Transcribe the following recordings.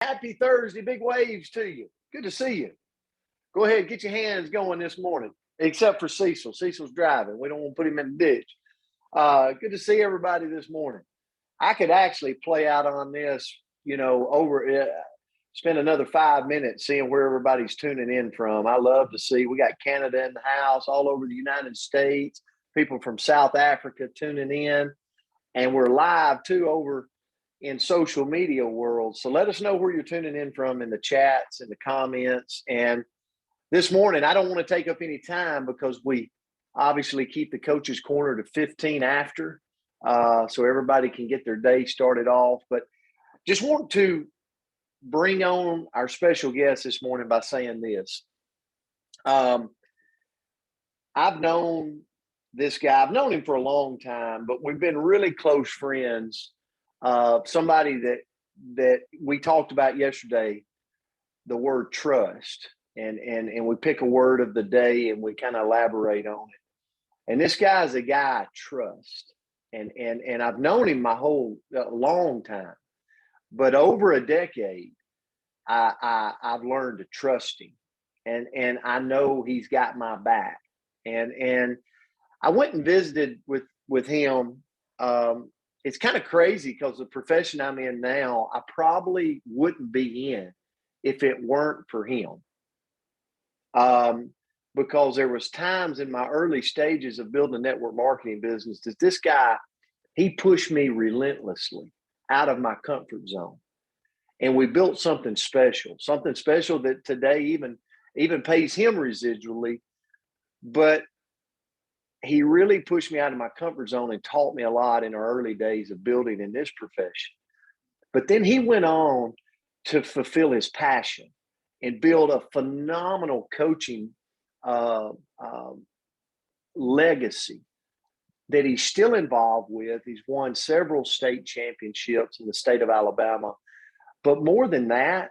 Happy Thursday, big waves to you. Good to see you. Go ahead, get your hands going this morning, except for Cecil. Cecil's driving. We don't want to put him in the ditch. Good to see everybody this morning. I could actually play out on this, spend another 5 minutes seeing where everybody's tuning in from. I love to see. We got Canada in the house, all over the United States, people from South Africa tuning in, and we're live too over in social media world. So let us know where you're tuning in from in the chats and the comments. And this morning, I don't want to take up any time because we obviously keep the Coach's Corner to 15 after, so everybody can get their day started off. But just want to bring on our special guest this morning by saying this. I've known this guy. I've known him for a long time, but we've been really close friends. Somebody that we talked about yesterday, the word trust, and we pick a word of the day and we kind of elaborate on it. And this guy is a guy I trust, and I've known him my whole long time, but over a decade, I've learned to trust him, and I know he's got my back. And I went and visited with him. It's kind of crazy because the profession I'm in now, I probably wouldn't be in if it weren't for him. Because there was times in my early stages of building a network marketing business that this guy, he pushed me relentlessly out of my comfort zone. And we built something special that today even pays him residually. But he really pushed me out of my comfort zone and taught me a lot in our early days of building in this profession. But then he went on to fulfill his passion and build a phenomenal coaching legacy that he's still involved with. He's won several state championships in the state of Alabama. But more than that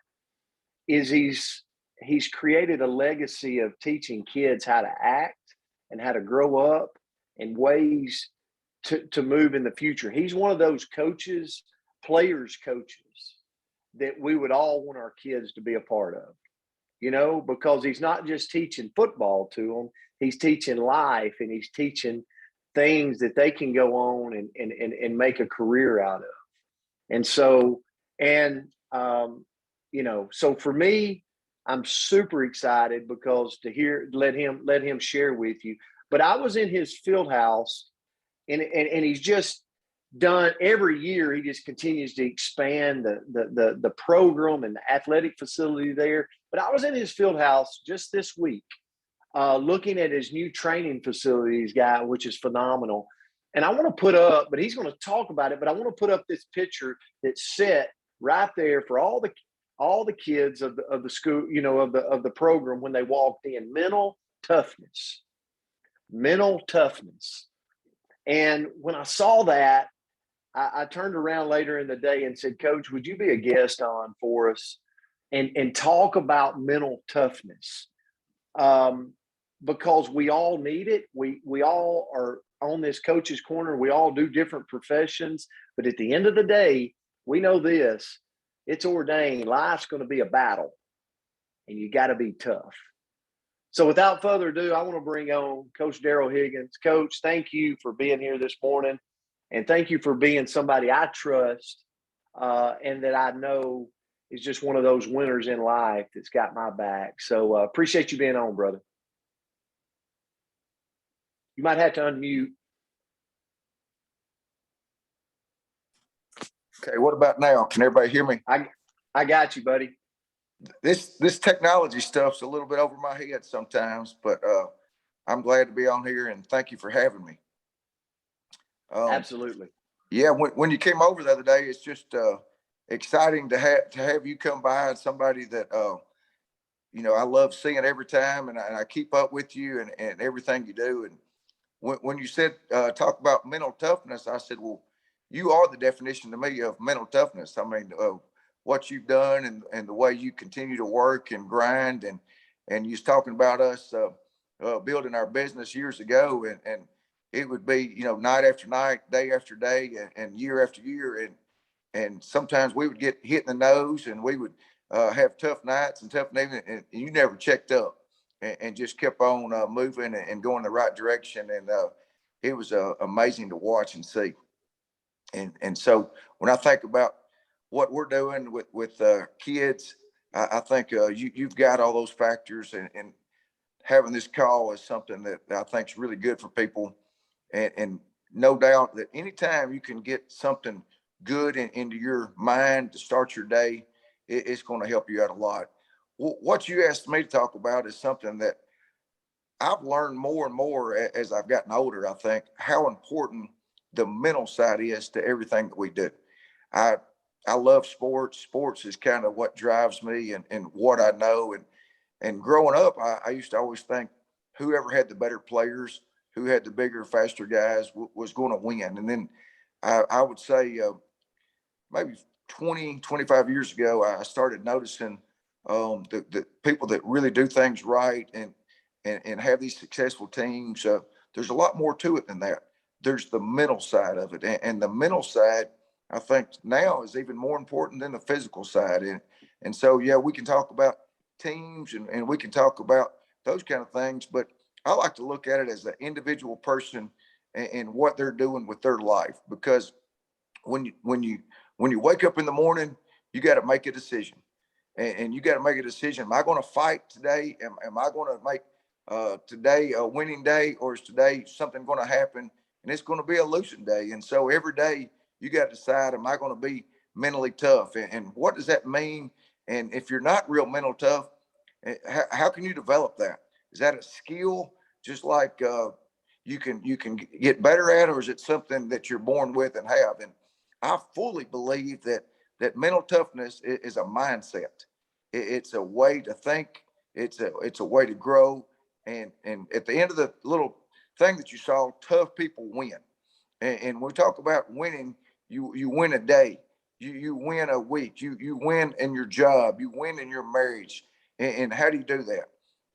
is he's created a legacy of teaching kids how to act and how to grow up and ways to move in the future. He's one of those coaches, players coaches, that we would all want our kids to be a part of, because he's not just teaching football to them, he's teaching life, and he's teaching things that they can go on and make a career out of. And so, so for me, I'm super excited because let him share with you. But I was in his field house, and he's just done every year. He just continues to expand the program and the athletic facility there. But I was in his field house just this week, looking at his new training facility he's got, which is phenomenal. And I want to put up, but he's going to talk about it. But I want to put up this picture that's set right there for all the kids of the school, of the program when they walked in. Mental toughness. And when I saw that, I turned around later in the day and said, Coach, would you be a guest on for us and talk about mental toughness? Because we all need it. We all are on this Coach's Corner. We all do different professions. But at the end of the day, we know this. It's ordained. Life's going to be a battle, and you got to be tough. So without further ado, I want to bring on Coach Darrell Higgins. Coach, thank you for being here this morning, and thank you for being somebody I trust and that I know is just one of those winners in life that's got my back. So appreciate you being on, brother. You might have to unmute. Okay, what about now? Can everybody hear me? I got you, buddy. This technology stuff's a little bit over my head sometimes, but I'm glad to be on here, and thank you for having me. Absolutely. Yeah, when you came over the other day, it's just exciting to have you come by, and somebody that I love seeing every time, and I keep up with you and everything you do. And when you said talk about mental toughness, I said, well, you are the definition to me of mental toughness. I mean, what you've done and the way you continue to work and grind, and you was talking about us building our business years ago, and it would be, night after night, day after day, and year after year. and sometimes we would get hit in the nose, and we would have tough nights and tough evenings, and you never checked up, and just kept on moving and going the right direction. And it was amazing to watch and see. And so when I think about what we're doing with kids, I think you've got all those factors, and having this call is something that I think is really good for people. And no doubt that anytime you can get something good into your mind to start your day, it's going to help you out a lot. What you asked me to talk about is something that I've learned more and more as I've gotten older. I think how important the mental side is to everything that we do. I I love sports. Sports is kind of what drives me and what I know. And growing up, I used to always think whoever had the better players, who had the bigger, faster guys was going to win. And then I would say maybe 20, 25 years ago, I started noticing the people that really do things right and have these successful teams. There's a lot more to it than that. There's the mental side of it. And the mental side, I think now is even more important than the physical side. And so, yeah, we can talk about teams and we can talk about those kind of things, but I like to look at it as an individual person and what they're doing with their life. Because when you wake up in the morning, you got to make a decision, and you got to make a decision. Am I going to fight today? Am I going to make today a winning day, or is today something going to happen and it's going to be a losing day? And so every day you got to decide, am I going to be mentally tough? And what does that mean? And if you're not real mental tough, how can you develop that? Is that a skill, just like you can get better at, or is it something that you're born with and have? And I fully believe that mental toughness is a mindset. It's a way to think. It's a way to grow. And at the end of the little thing that you saw, tough people win. And when we talk about winning, you win a day, you win a week, you win in your job, you win in your marriage. And how do you do that?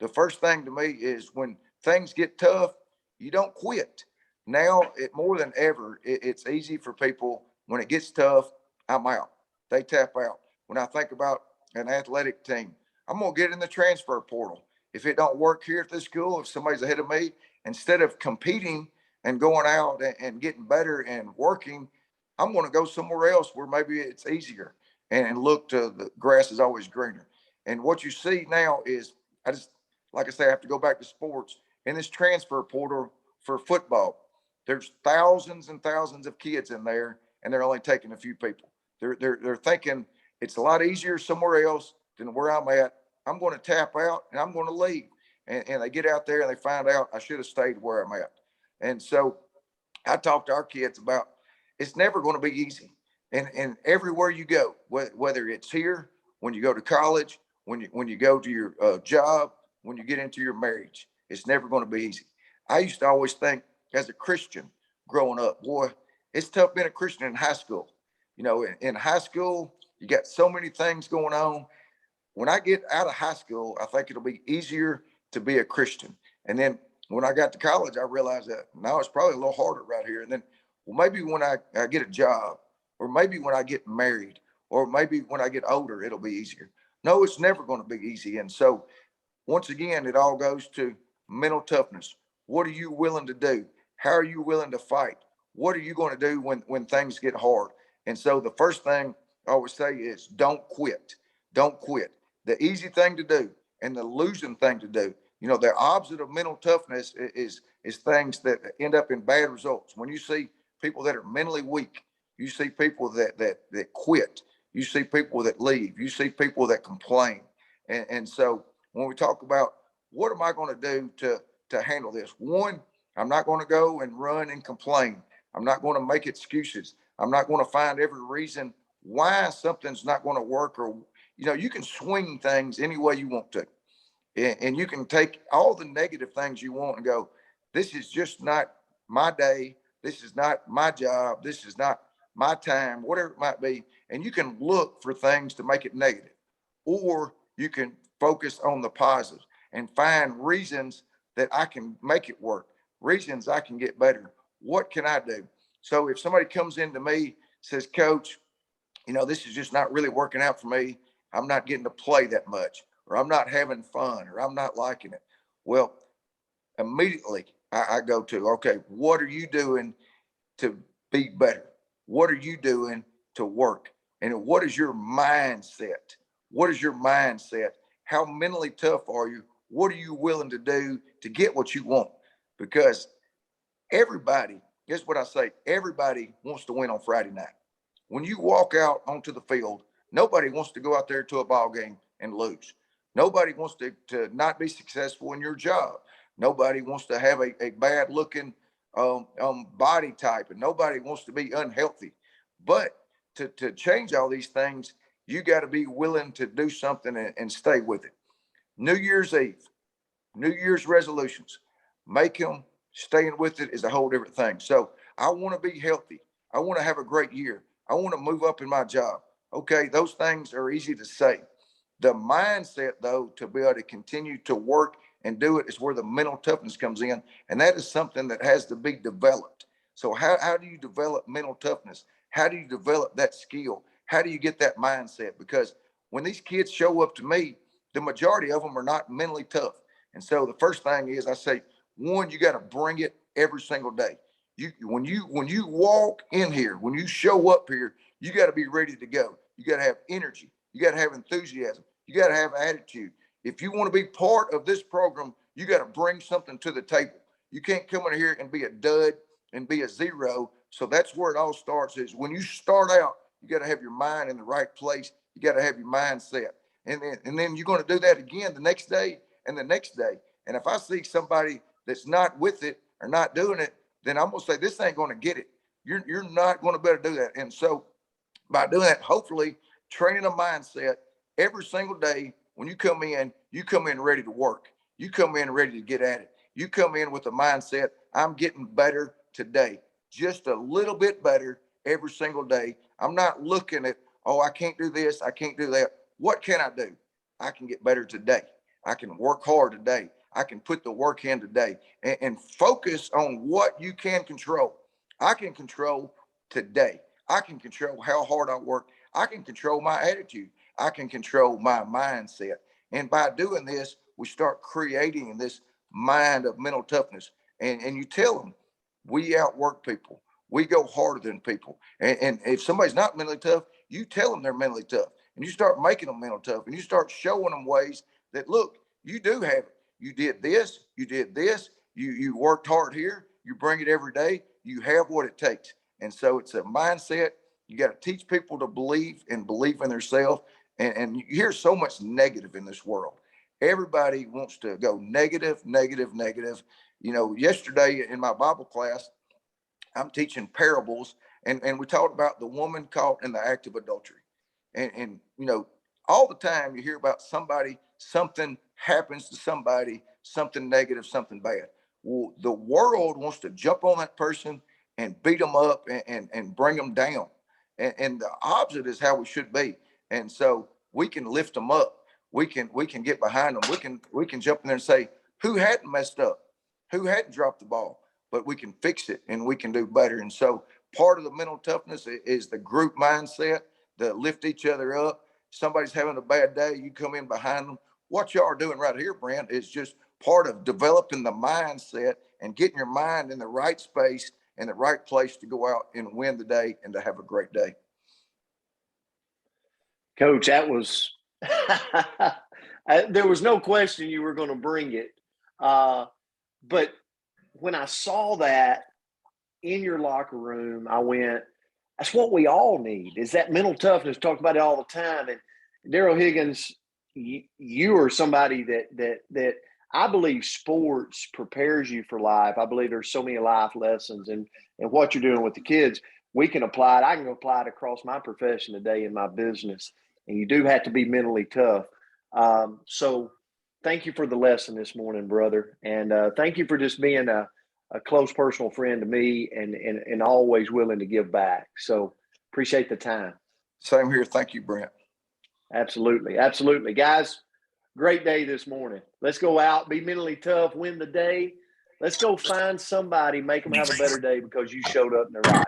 The first thing to me is when things get tough, you don't quit. Now, more than ever, it's easy for people when it gets tough. I'm out. They tap out. When I think about an athletic team, I'm gonna get in the transfer portal. If it don't work here at this school, if somebody's ahead of me, instead of competing and going out and getting better and working, I'm going to go somewhere else where maybe it's easier and look to the grass is always greener. And what you see now is, I just, like I say, I have to go back to sports. In this transfer portal for football, there's thousands and thousands of kids in there, and they're only taking a few people. They're thinking it's a lot easier somewhere else than where I'm at. I'm going to tap out and I'm going to leave. And they get out there and they find out I should have stayed where I'm at. And so I talk to our kids about it's never going to be easy. And everywhere you go, whether it's here, when you go to college, when you go to your job, when you get into your marriage, it's never going to be easy. I used to always think as a Christian growing up, boy, it's tough being a Christian in high school. You know, in high school, you got so many things going on. When I get out of high school, I think it'll be easier to be a Christian. And then when I got to college, I realized that now it's probably a little harder right here. And then, well, maybe when I get a job, or maybe when I get married, or maybe when I get older, it'll be easier. No, it's never going to be easy. And so, once again, it all goes to mental toughness. What are you willing to do? How are you willing to fight? What are you going to do when things get hard? And so, the first thing I always say is don't quit. Don't quit. The easy thing to do and the losing thing to do. You know, the opposite of mental toughness is things that end up in bad results. When you see people that are mentally weak, you see people that quit. You see people that leave. You see people that complain. And so when we talk about what am I going to do to handle this? One, I'm not going to go and run and complain. I'm not going to make excuses. I'm not going to find every reason why something's not going to work. Or you can swing things any way you want to. And you can take all the negative things you want and go, this is just not my day. This is not my job. This is not my time, whatever it might be. And you can look for things to make it negative, or you can focus on the positives and find reasons that I can make it work, reasons I can get better. What can I do? So if somebody comes into me, says, Coach, this is just not really working out for me. I'm not getting to play that much, or I'm not having fun, or I'm not liking it. Well, immediately I go to, okay, what are you doing to be better? What are you doing to work? And what is your mindset? What is your mindset? How mentally tough are you? What are you willing to do to get what you want? Because everybody, guess what I say? Everybody wants to win on Friday night. When you walk out onto the field, nobody wants to go out there to a ball game and lose. Nobody wants to not be successful in your job. Nobody wants to have a bad looking body type, and nobody wants to be unhealthy. But to change all these things, you got to be willing to do something and stay with it. New Year's Eve, New Year's resolutions, make them. Staying with it is a whole different thing. So I want to be healthy. I want to have a great year. I want to move up in my job. Okay, those things are easy to say. The mindset, though, to be able to continue to work and do it is where the mental toughness comes in. And that is something that has to be developed. So how do you develop mental toughness? How do you develop that skill? How do you get that mindset? Because when these kids show up to me, the majority of them are not mentally tough. And so the first thing is I say, one, you got to bring it every single day. When you walk in here, when you show up here, you got to be ready to go. You got to have energy. You got to have enthusiasm. You got to have attitude. If you want to be part of this program, you got to bring something to the table. You can't come in here and be a dud and be a zero. So that's where it all starts is when you start out, you got to have your mind in the right place. You got to have your mindset. And then you're going to do that again the next day and the next day. And if I see somebody that's not with it or not doing it, then I'm going to say, this ain't going to get it. You're not going to be able to do that. And so by doing that, hopefully training a mindset every single day, when you come in ready to work. You come in ready to get at it. You come in with a mindset, I'm getting better today, just a little bit better every single day. I'm not looking at, oh, I can't do this, I can't do that. What can I do? I can get better today. I can work hard today. I can put the work in today and focus on what you can control. I can control today. I can control how hard I work. I can control my attitude. I can control my mindset. And by doing this, we start creating this mind of mental toughness. And you tell them, we outwork people. We go harder than people. And if somebody's not mentally tough, you tell them they're mentally tough. And you start making them mental tough. And you start showing them ways that, look, you do have it. You did this. You did this. You worked hard here. You bring it every day. You have what it takes. And so it's a mindset. You got to teach people to believe in themselves. And you hear so much negative in this world. Everybody wants to go negative, negative, negative. Yesterday in my Bible class, I'm teaching parables, and we talked about the woman caught in the act of adultery. And all the time you hear about something happens to somebody, something negative, something bad. Well, the world wants to jump on that person and beat them up and bring them down. And the opposite is how we should be. And so we can lift them up. We can get behind them. We can jump in there and say, who hadn't messed up? Who hadn't dropped the ball? But we can fix it and we can do better. And so part of the mental toughness is the group mindset, the lift each other up. Somebody's having a bad day, you come in behind them. What y'all are doing right here, Brent, is just part of developing the mindset and getting your mind in the right space and the right place to go out and win the day and to have a great day. Coach, that was there was no question you were going to bring it. But when I saw that in your locker room, I went, that's what we all need, is that mental toughness. Talk about it all the time. And Darrell Higgins, you are somebody that I believe sports prepares you for life. I believe there's so many life lessons, and what you're doing with the kids, we can apply it. I can apply it across my profession today in my business. And you do have to be mentally tough. So thank you for the lesson this morning, brother. And thank you for just being a close personal friend to me and always willing to give back. So appreciate the time. Same here. Thank you, Brent. Absolutely. Absolutely. Guys, great day this morning. Let's go out, be mentally tough, win the day. Let's go find somebody, make them have a better day because you showed up in their life.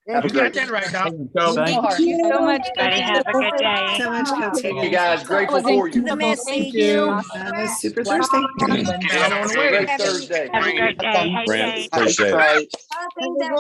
Have a You got great that right, Doc. Thank you so much, Buddy, have a good day. So much, Coach you Higgins. guys. Grateful for you. The message. Thank you. Have a super Thursday. Down on the way. Great Thursday. Have a great day. Hey, Brent, Jane. appreciate it. Right. Things that